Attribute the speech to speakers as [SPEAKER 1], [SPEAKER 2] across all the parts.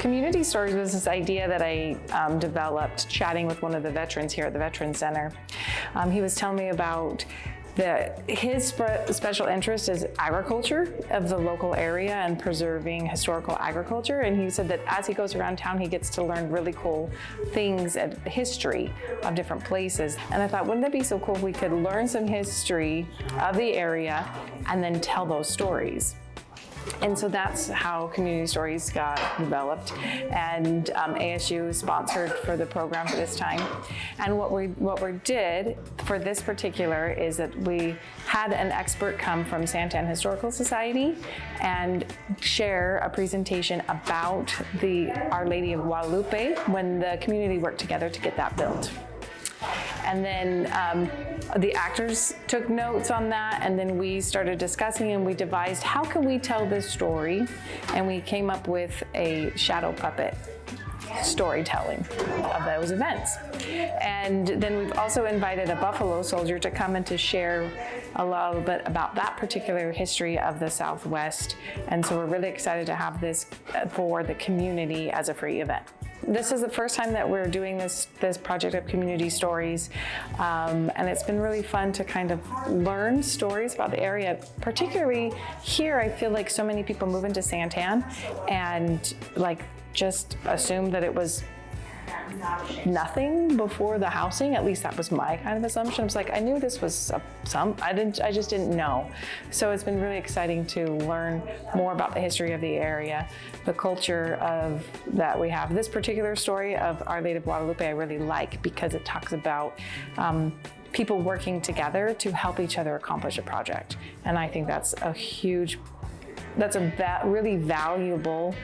[SPEAKER 1] Community stories was this idea that I developed chatting with one of the veterans here at the Veterans Center. He was telling me about his special interest is agriculture of the local area and preserving historical agriculture. And he said that as he goes around town, he gets to learn really cool things and history of different places. And I thought, wouldn't that be so cool if we could learn some history of the area and then tell those stories? And so that's how Community Stories got developed, and ASU sponsored for the program for this time. And what we did for this particular is that we had an expert come from Santan Historical Society and share a presentation about the Our Lady of Guadalupe when the community worked together to get that built. And then the actors took notes on that, and then we started discussing and we devised how can we tell this story, and we came up with a shadow puppet storytelling of those events. And then we've also invited a Buffalo soldier to come and to share a little bit about that particular history of the Southwest. And so we're really excited to have this for the community as a free event. This is the first time that we're doing this project of Community Stories, and it's been really fun to kind of learn stories about the area. Particularly here, I feel like so many people move into Santan and like just assume that it was nothing before the housing. At least that was my kind of assumption. It's like I knew this was I just didn't know. So it's been really exciting to learn more about the history of the area, the culture of that we have. This particular story of Our Lady of Guadalupe I really like because it talks about people working together to help each other accomplish a project. And I think that's a really valuable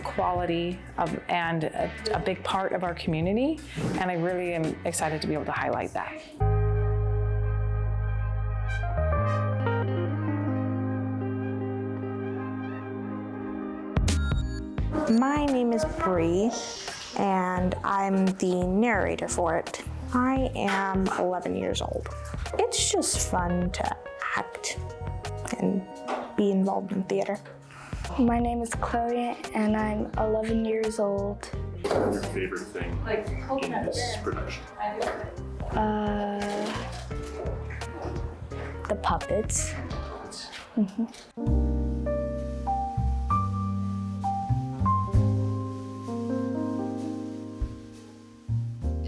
[SPEAKER 1] quality and a big part of our community, and I really am excited to be able to highlight that.
[SPEAKER 2] My name is Bree, and I'm the narrator for it. I am 11 years old. It's just fun to act and be involved in theater.
[SPEAKER 3] My name is Chloe, and I'm 11 years old.
[SPEAKER 4] What's your favorite thing in this production?
[SPEAKER 3] The puppets.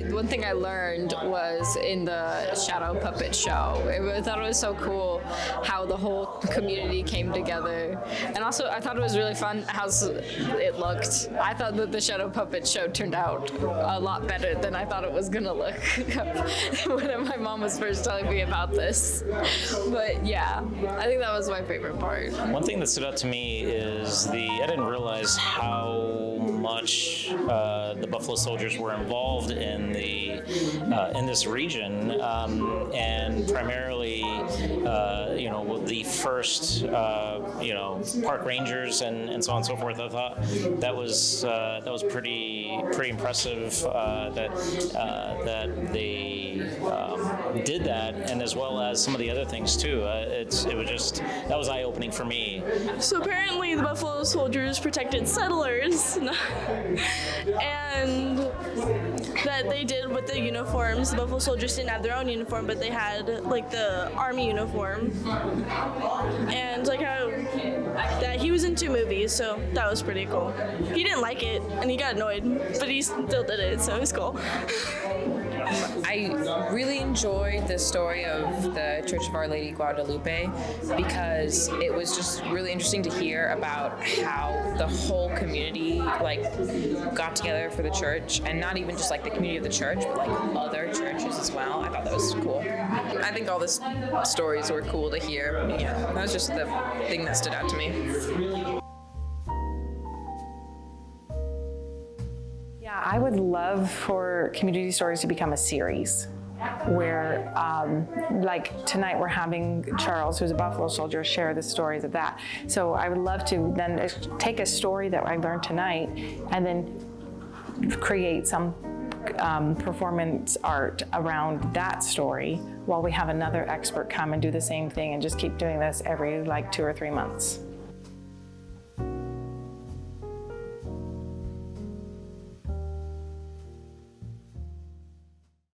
[SPEAKER 5] One thing I learned was in the shadow puppet show. I thought it was so cool how the whole community came together. And also I thought it was really fun how it looked. I thought that the shadow puppet show turned out a lot better than I thought it was gonna look when my mom was first telling me about this. But yeah, I think that was my favorite part.
[SPEAKER 6] One thing that stood out to me is I didn't realize how much the Buffalo Soldiers were involved in this region, and primarily, the first, park rangers and so on and so forth. I thought that was pretty impressive that they did that, and as well as some of the other things too. That was eye-opening for me.
[SPEAKER 7] So apparently, the Buffalo Soldiers protected settlers, and that they did with the uniforms. The Buffalo Soldiers didn't have their own uniform, but they had like the army uniform. And like how that he was in 2 movies, so that was pretty cool. He didn't like it and he got annoyed, but he still did it, so it was cool.
[SPEAKER 8] I really enjoyed the story of the Church of Our Lady Guadalupe because it was just really interesting to hear about how the whole community got together for the church, and not even just the community of the church, but other churches as well. I thought that was cool. I think all the stories were cool to hear. Yeah, that was just the thing that stood out to me.
[SPEAKER 1] I would love for Community Stories to become a series where, tonight we're having Charles, who's a Buffalo soldier, share the stories of that. So I would love to then take a story that I learned tonight and then create some performance art around that story while we have another expert come and do the same thing, and just keep doing this every 2 or 3 months.